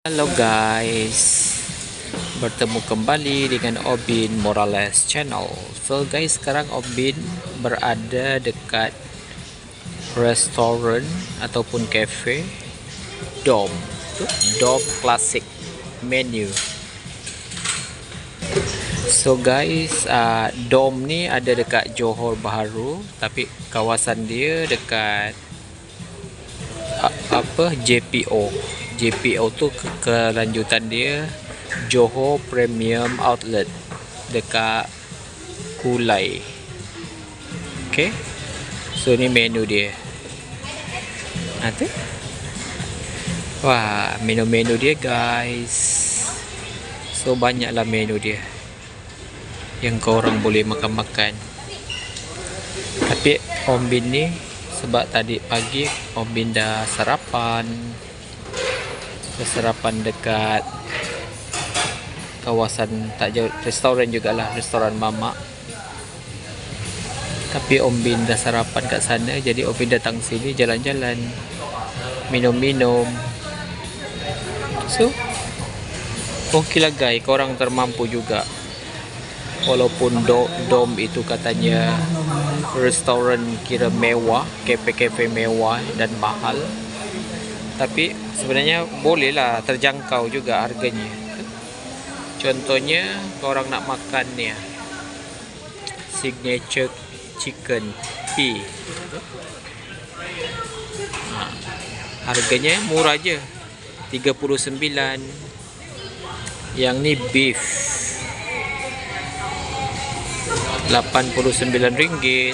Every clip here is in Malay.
Halo guys, bertemu kembali dengan Obin Morales Channel. So guys, sekarang Obin berada dekat restoran ataupun cafe Dom. Dom Classic menu. So guys, Dom ni ada dekat Johor Bahru, tapi kawasan dia dekat JPO. JPO tu kelanjutan dia Johor Premium Outlet dekat Kulai. Okay, so ni menu dia. Tu. Wah, menu-menu dia guys. So banyaklah menu dia yang korang boleh makan-makan. Tapi Om Bin ni sebab tadi pagi Om Bin dah sarapan dekat kawasan tak jauh restoran jugalah, restoran Mamak. Tapi Om Bin dah sarapan kat sana, jadi Om Bin datang sini jalan-jalan, minum-minum. So okey lah guys, korang termampu juga. Walaupun Dom itu katanya restoran kira mewah, kafe-kafe mewah dan mahal, tapi sebenarnya bolehlah terjangkau juga harganya. Contohnya korang nak makan ni signature chicken P, harganya murah je, 39. Yang ni beef RM89.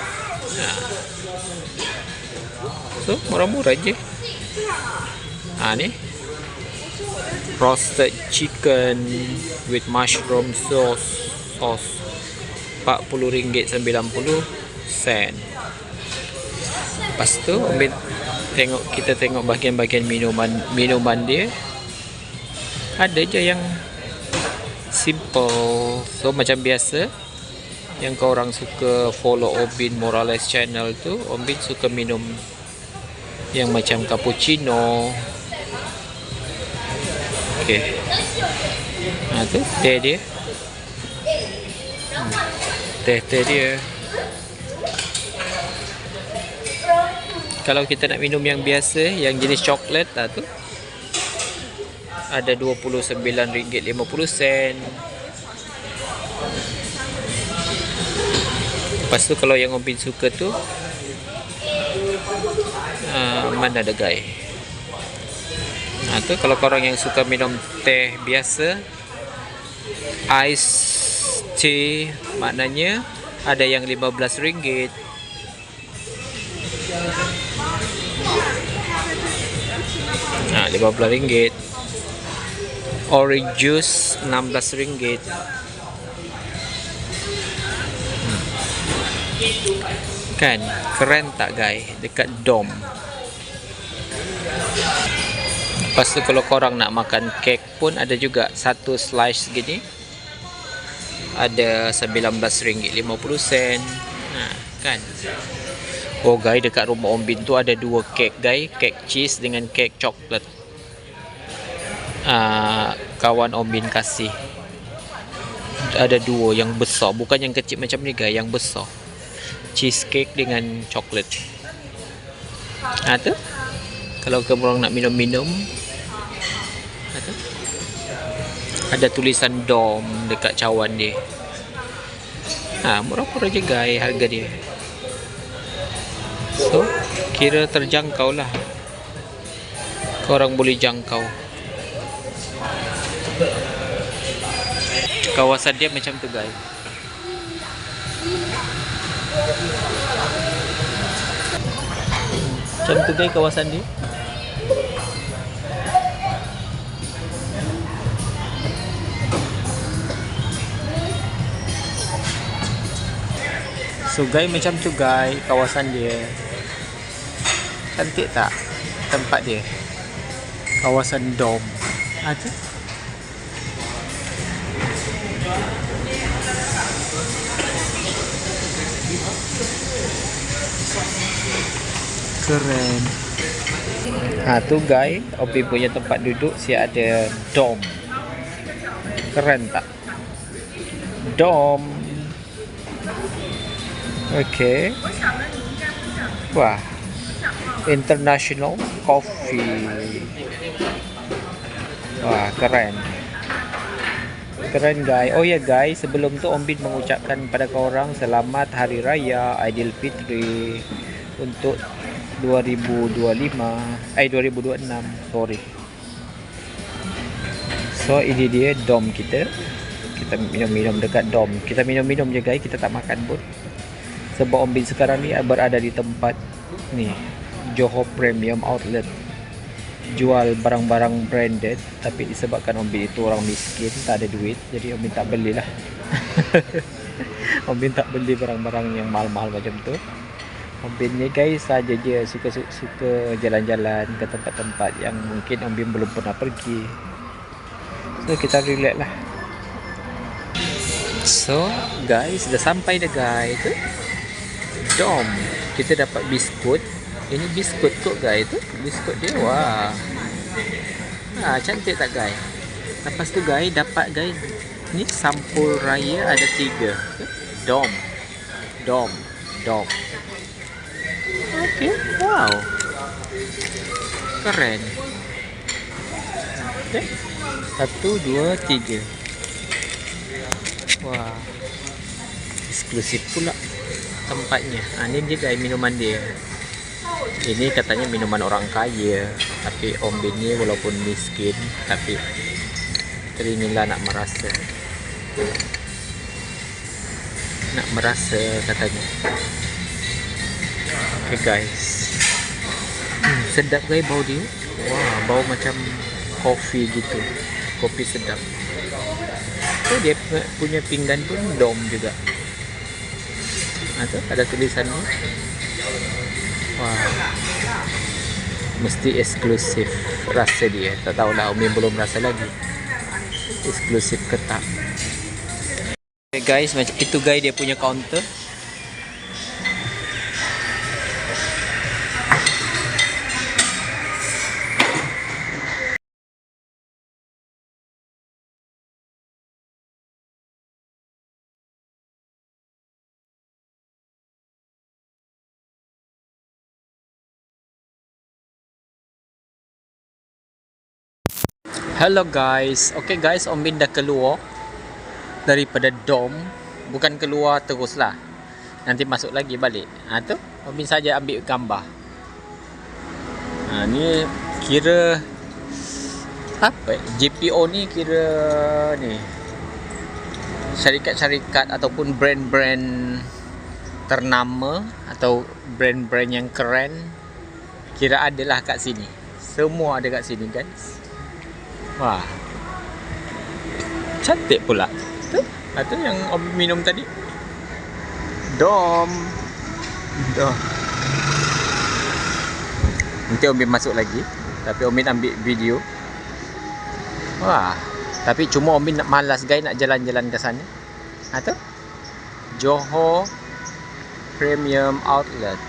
So murah-murah je. Ni roasted chicken with mushroom sauce RM40.90. Lepas tu kita tengok bahagian-bahagian minuman dia. Ada je yang simple. So macam biasa, yang korang suka follow Obin Morales Channel tu, Obin suka minum yang macam cappuccino. Okay, tu teh dia, teh dia. Kalau kita nak minum yang biasa, yang jenis coklat tu ada RM29.50. Lepas tu kalau yang Obin suka tu, mana ada guys? Tu kalau korang yang suka minum teh biasa, ice tea, maknanya ada yang RM15. RM15. Orange juice RM16. Kan keren tak guys, dekat Dom. Lepas tu kalau korang nak makan kek pun ada juga, satu slice gini ada RM19.50. Kan. Oh guys, dekat rumah Om Bin tu ada dua kek guys, kek cheese dengan kek coklat. Kawan Om Bin kasih. Ada dua yang besar, bukan yang kecil macam ni guys, yang besar. Cheesecake dengan coklat. Tu kalau korang nak minum-minum, ada tulisan Dom dekat cawan dia. Murah-murah je guys harga dia. So kira terjangkau lah, korang boleh jangkau. Kawasan dia macam tu guys. Macam tu guys kawasan dia. So guys, macam tu guys kawasan dia. Cantik tak tempat dia? Kawasan Dom. Tu. Keren. Tu guys, Obi punya tempat duduk si ada dom. Keren tak? Dom. Okay. Wah. International Coffee. Wah, keren. Keren guys. Oh ya guys, sebelum tu Om Bin mengucapkan pada korang selamat Hari Raya Aidilfitri untuk 2026. Sorry. So ini dia dom kita. Kita minum-minum dekat dom. Kita minum-minum je guys, kita tak makan pun. Sebab Om Bin sekarang ni berada di tempat ni, Johor Premium Outlet. Jual barang-barang branded, tapi disebabkan Om Bin itu orang miskin, tak ada duit, jadi Om Bin tak belilah. Om Bin tak beli barang-barang yang mahal-mahal macam tu. Om Bin ni guys saja je suka jalan-jalan ke tempat-tempat yang mungkin Om Bin belum pernah pergi. So kita relax lah. So guys, dah sampai dah guys tu. Dom, kita dapat biskut. Ini biskut kot guys tu. Biskut dia, wah. Cantik tak guys? Lepas tu guys, dapat guys, ni sampul raya ada 3. Dom. Okay, wow. Keren. Okay. 1, 2, 3. Wah. Eksklusif pula tempatnya. Ni dia guys minuman dia. Ini katanya minuman orang kaya, tapi Om Bin ni walaupun miskin, tapi teringinlah nak merasa katanya. Okay guys, sedap guys bau dia. Wah, bau macam kopi gitu, kopi sedap. So, dia punya pinggan pun dom juga. Ada tulisan ni. Wah, mesti eksklusif rasa dia. Tak tahulah, Umi belum rasa lagi eksklusif ke tak. Okay guys, macam itu guys dia punya counter. Hello guys. Okay guys, Om Bin dah keluar daripada dom. Bukan keluar terus lah, nanti masuk lagi balik. Tu Om Bin saja ambil gambar. Ni kira apa? JPO ni kira ni syarikat-syarikat ataupun brand-brand ternama atau brand-brand yang keren, kira adalah kat sini. Semua ada kat sini guys. Wah, cantik pula. Tu yang Om minum tadi. Dom. Nanti Om masuk lagi, tapi Om ambil video. Wah, tapi cuma Om malas guys nak jalan-jalan ke sana. Tu Johor Premium Outlet.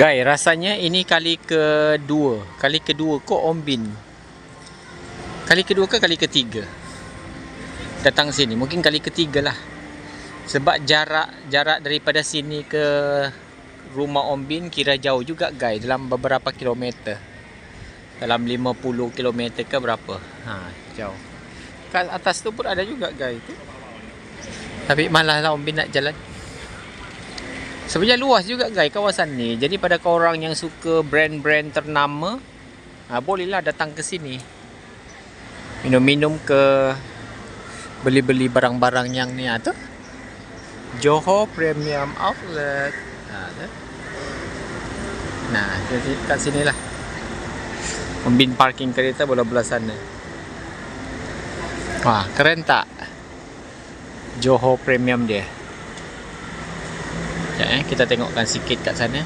Guys, rasanya ini kali kedua kok Om Bin. Kali kedua ke kali ketiga datang sini, mungkin kali ketiga lah. Sebab jarak daripada sini ke rumah Om Bin kira jauh juga guys, dalam beberapa kilometer. Dalam 50 kilometer ke berapa. Jauh. Kat atas tu pun ada juga guys tu. Tapi malah lah Om Bin nak jalan. Sebenarnya luas juga guys kawasan ni. Jadi pada korang yang suka brand-brand ternama, bolehlah datang ke sini. Minum-minum ke, beli-beli barang-barang yang ni tu. Johor Premium Outlet. Jadi kat sini lah. Om Bin parking kereta belah sana. Wah, keren tak? Johor Premium dia. Kita tengokkan sikit kat sana.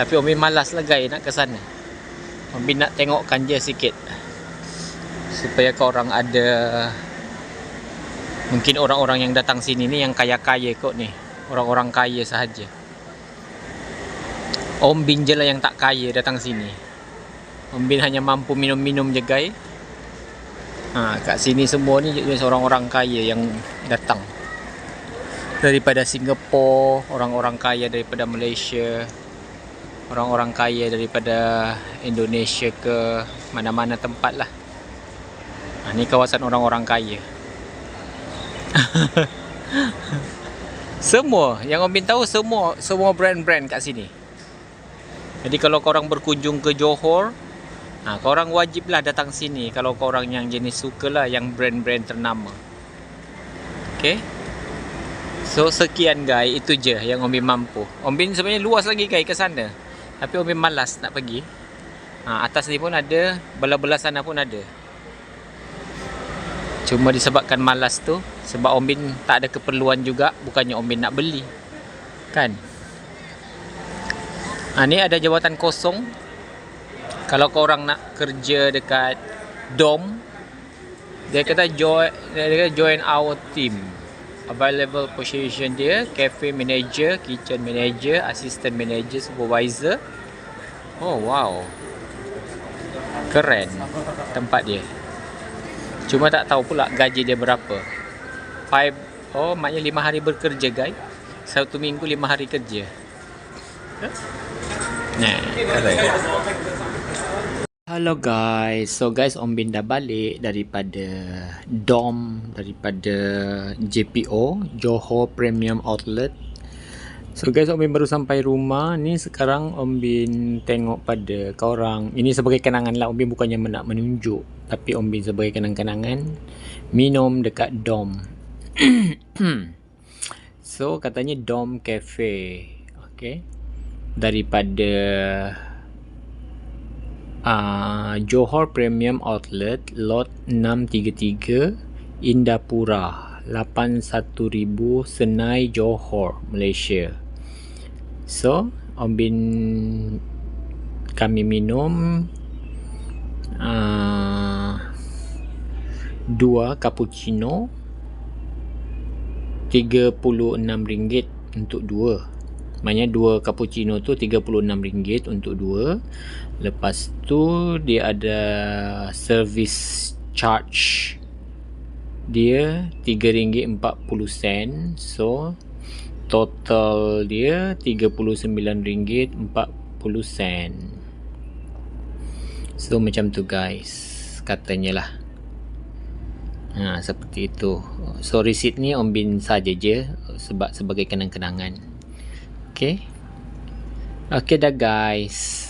Tapi Om Bin malas lah guys nak ke sana. Om Bin nak tengokkan je sikit, supaya korang ada, mungkin orang-orang yang datang sini ni yang kaya-kaya kot ni, orang-orang kaya sahaja. Om Bin je lah yang tak kaya datang sini. Om Bin hanya mampu minum-minum je guys. Kat sini semua ni jenis orang-orang kaya yang datang. Daripada Singapura, orang-orang kaya daripada Malaysia, orang-orang kaya daripada Indonesia ke mana-mana tempat lah. Ni kawasan orang-orang kaya. Semua yang Om Bin tahu, semua brand-brand kat sini. Jadi kalau korang berkunjung ke Johor, korang wajiblah datang sini kalau korang yang jenis suka lah yang brand-brand ternama. Okay. So sekian guys, itu je yang Om Bin mampu. Om Bin sebenarnya luas lagi guys ke sana, tapi Om Bin malas nak pergi. Atas ni pun ada, belah-belah sana pun ada. Cuma disebabkan malas tu, sebab Om Bin tak ada keperluan juga, bukannya Om Bin nak beli, kan? Ni ada jawatan kosong. Kalau korang nak kerja dekat DOM, dia kata join our team. Available position dia cafe manager, kitchen manager, assistant manager, supervisor. Oh wow, keren tempat dia. Cuma tak tahu pula gaji dia berapa. Maknanya 5 hari bekerja guys. 1 minggu 5 hari kerja. Hello guys. So guys, Om Bin dah balik daripada DOM, daripada JPO, Johor Premium Outlet. So guys, Om Bin baru sampai rumah. Ni sekarang Om Bin tengok pada korang. Ini sebagai kenangan lah. Om Bin bukannya nak menunjuk, tapi Om Bin sebagai kenang-kenangan minum dekat DOM. So katanya DOM Cafe. Okay. Daripada Johor Premium Outlet, lot 633, Indapura 81000, Senai, Johor, Malaysia. So kami minum 2 cappuccino, RM36 untuk 2. Maknanya 2 cappuccino tu RM36 untuk 2. Lepas tu dia ada service charge dia RM3.40. So total dia RM39.40. So macam tu guys, katanya lah. Seperti itu. So receipt ni Om Bin saja je sebab sebagai kenang-kenangan. Okay dah guys.